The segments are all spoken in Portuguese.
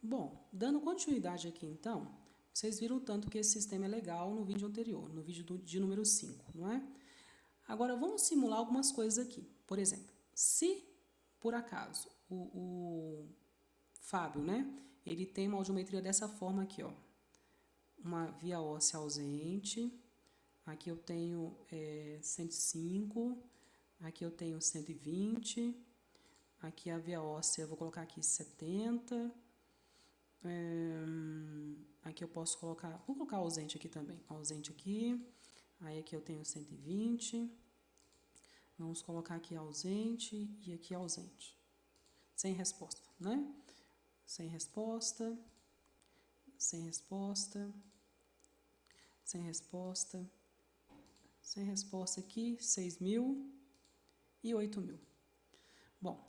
Bom, dando continuidade aqui então, vocês viram o tanto que esse sistema é legal no vídeo anterior, no vídeo de número 5, não é? Agora vamos simular algumas coisas aqui. Por exemplo, se por acaso o Fábio, né, ele tem uma audiometria dessa forma aqui, ó, uma via óssea ausente, aqui eu tenho 105, aqui eu tenho 120, aqui a via óssea, eu vou colocar aqui 70, aqui eu posso colocar, vou colocar ausente aqui também, ausente aqui, aí aqui eu tenho 120, vamos colocar aqui ausente e aqui ausente, sem resposta, né? Sem resposta, sem resposta, sem resposta, sem resposta aqui, 6.000 e 8.000. Bom,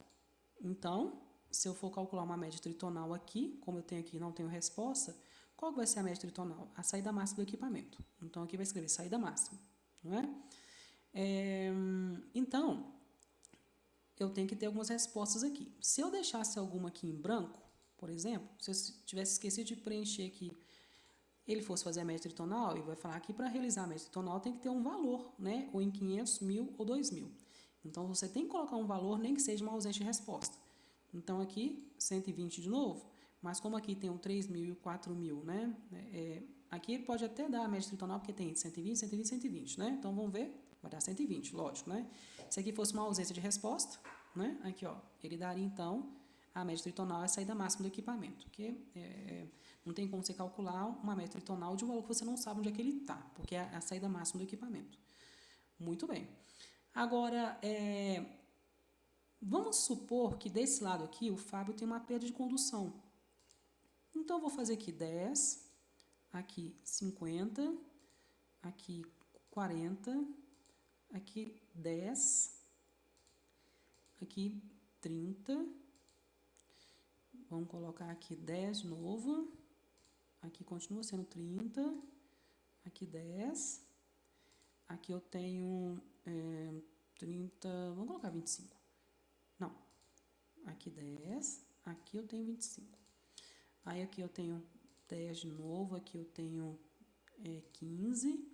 então, se eu for calcular uma média tritonal aqui, como eu tenho aqui não tenho resposta, qual vai ser a média tritonal? A saída máxima do equipamento. Então, aqui vai escrever saída máxima, não é? Então, eu tenho que ter algumas respostas aqui. Se eu deixasse alguma aqui em branco, por exemplo, se eu tivesse esquecido de preencher aqui, ele fosse fazer a média tritonal, e vai falar que para realizar a média tritonal tem que ter um valor, né? Ou em 500, 1.000 ou 2.000. Então, você tem que colocar um valor, nem que seja uma ausente de resposta. Então, aqui, 120 de novo, mas como aqui tem um 3.000 e o 4.000, né? Aqui ele pode até dar a média tritonal, porque tem 120, 120, 120, né? Então, vamos ver, vai dar 120, lógico, né? Se aqui fosse uma ausência de resposta, né? Aqui, ó, ele daria, então, a média tritonal é a saída máxima do equipamento, porque não tem como você calcular uma média tritonal de um valor que você não sabe onde é que ele está, porque é a saída máxima do equipamento. Muito bem. Agora, vamos supor que desse lado aqui o Fábio tem uma perda de condução. Então, eu vou fazer aqui 10, aqui 50, aqui 40, aqui 10, aqui 30. Vamos colocar aqui 10 de novo. Aqui continua sendo 30. Aqui 10. Aqui eu tenho 30. Vamos colocar 25. Não. Aqui 10. Aqui eu tenho 25. Aí aqui eu tenho 10 de novo. Aqui eu tenho 15.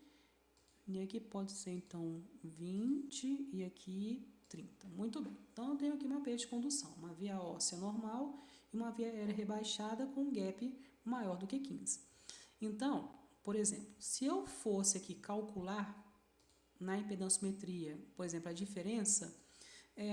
E aqui pode ser então 20. E aqui 30. Muito bem. Então eu tenho aqui uma perda de condução. Uma via óssea normal e uma via aérea rebaixada com um gap maior do que 15. Então, por exemplo, se eu fosse aqui calcular na impedanciometria, por exemplo, a diferença,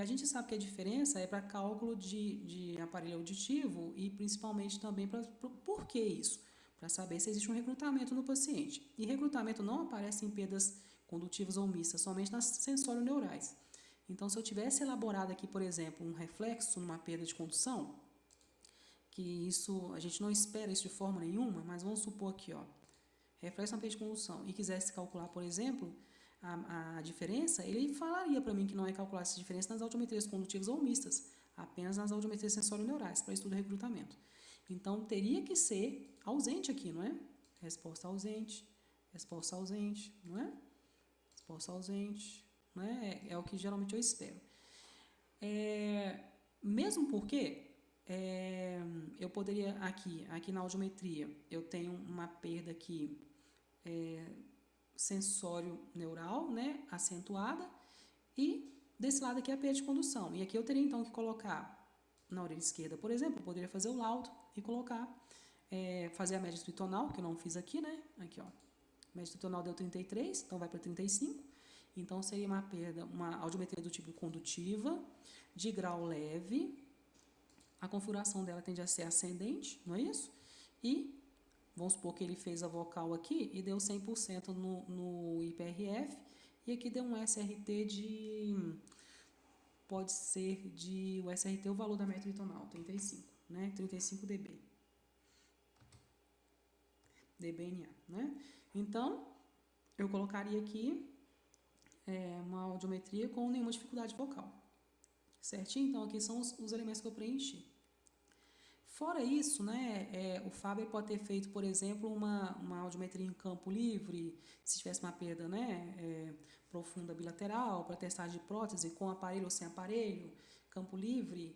a gente sabe que a diferença é para cálculo de aparelho auditivo e principalmente também para por que isso? Para saber se existe um recrutamento no paciente. E recrutamento não aparece em perdas condutivas ou mistas, somente nas sensório-neurais. Então, se eu tivesse elaborado aqui, por exemplo, um reflexo numa perda de condução, que isso, a gente não espera isso de forma nenhuma, mas vamos supor aqui, ó, reflexo na perda de condução, e quisesse calcular, por exemplo, a diferença, ele falaria para mim que não é calcular essa diferença nas audiometrias condutivas ou mistas, apenas nas audiometrias sensório-neurais, para estudo de recrutamento. Então, teria que ser ausente aqui, não é? Resposta ausente, não é? Resposta ausente, não é? É o que geralmente eu espero. Mesmo porque eu poderia aqui na audiometria, eu tenho uma perda aqui sensório neural, né, acentuada, e desse lado aqui é a perda de condução. E aqui eu teria então que colocar na orelha esquerda, por exemplo, eu poderia fazer o laudo e colocar, fazer a média tritonal, que eu não fiz aqui, né, aqui ó, a média tritonal deu 33, então vai para 35, então seria uma perda, uma audiometria do tipo condutiva, de grau leve, a configuração dela tende a ser ascendente, não é isso? E vamos supor que ele fez a vocal aqui e deu 100% no IPRF, e aqui deu um SRT de, pode ser de, o SRT, o valor da média tritonal, 35, né? 35 dB. dBNA, né? Então, eu colocaria aqui uma audiometria com nenhuma dificuldade vocal. Certinho? Então, aqui são os elementos que eu preenchi. Fora isso, né, o Fábio pode ter feito, por exemplo, uma audiometria em campo livre, se tivesse uma perda, né, profunda bilateral, para testagem de prótese, com aparelho ou sem aparelho, campo livre,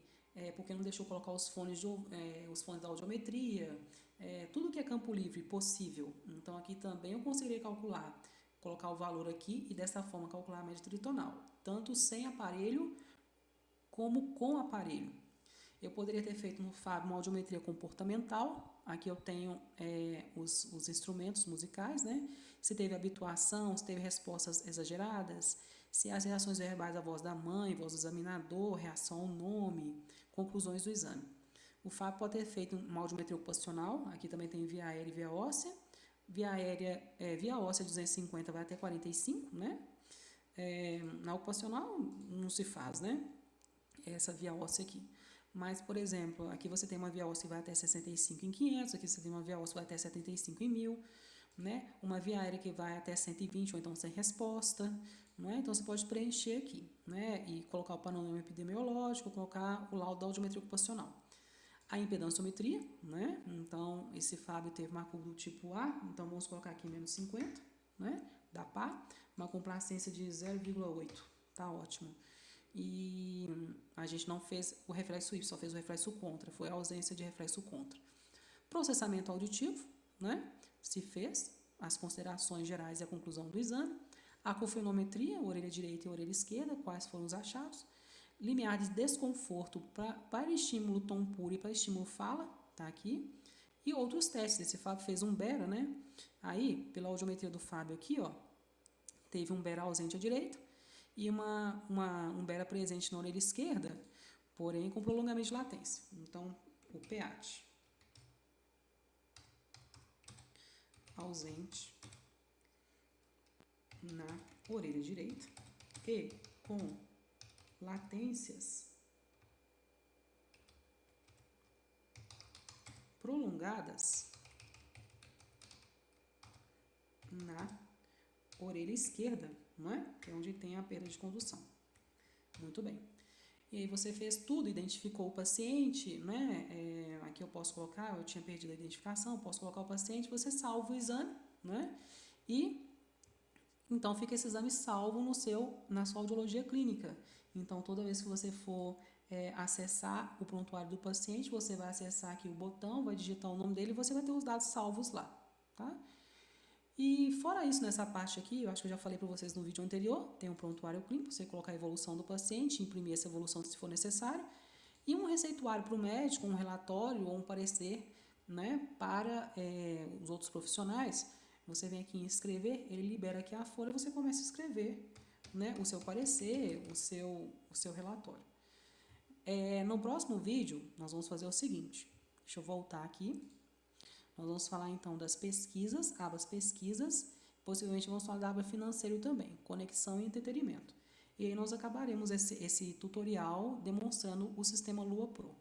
porque não deixou colocar os fones, os fones da audiometria, tudo que é campo livre possível. Então aqui também eu conseguiria calcular, colocar o valor aqui e dessa forma calcular a média tritonal, tanto sem aparelho como com aparelho. Eu poderia ter feito no Fábio uma audiometria comportamental. Aqui eu tenho os instrumentos musicais, né? Se teve habituação, se teve respostas exageradas, se as reações verbais à voz da mãe, voz do examinador, reação ao nome, conclusões do exame. O Fábio pode ter feito uma audiometria ocupacional. Aqui também tem via aérea e via óssea. Via aérea, via óssea 250 vai até 45, né? Na ocupacional não se faz, né? Essa via óssea aqui. Mas, por exemplo, aqui você tem uma via óssea que vai até 65 em 500, aqui você tem uma via óssea que vai até 75 em 1000, né? Uma via aérea que vai até 120, ou então sem resposta, né? Então, você pode preencher aqui, né? E colocar o panorama epidemiológico, colocar o laudo da audiometria ocupacional. A impedanciometria, né? Então, esse Fábio teve uma curva do tipo A, então vamos colocar aqui menos 50, né? Da pá, uma complacência de 0,8, tá ótimo. E a gente não fez o reflexo Y, só fez o reflexo contra, foi a ausência de reflexo contra. Processamento auditivo, né? Se fez, as considerações gerais e a conclusão do exame. Acufenometria, orelha direita e orelha esquerda, quais foram os achados. Limiar de desconforto para estímulo tom puro e para estímulo fala, tá aqui. E outros testes, esse Fábio fez um BERA, né? Aí, pela audiometria do Fábio aqui, ó, teve um BERA ausente à direita e um BERA presente na orelha esquerda, porém com prolongamento de latência. Então, o PEAT ausente na orelha direita e com latências prolongadas na orelha esquerda, não é? Que é onde tem a perda de condução. Muito bem. E aí você fez tudo, identificou o paciente, né? Aqui eu posso colocar, eu tinha perdido a identificação, posso colocar o paciente, você salva o exame, né? E então fica esse exame salvo na sua audiologia clínica. Então toda vez que você for acessar o prontuário do paciente, você vai acessar aqui o botão, vai digitar o nome dele e você vai ter os dados salvos lá, tá? E fora isso, nessa parte aqui, eu acho que eu já falei para vocês no vídeo anterior, tem um prontuário clínico, você colocar a evolução do paciente, imprimir essa evolução se for necessário, e um receituário para o médico, um relatório ou um parecer, né, para os outros profissionais. Você vem aqui em escrever, ele libera aqui a folha e você começa a escrever, né, o seu parecer, o seu relatório. No próximo vídeo, nós vamos fazer o seguinte, deixa eu voltar aqui. Nós vamos falar então das pesquisas, abas pesquisas, possivelmente vamos falar da aba financeiro também, conexão e entretenimento. E aí nós acabaremos esse tutorial demonstrando o sistema Lua Pro.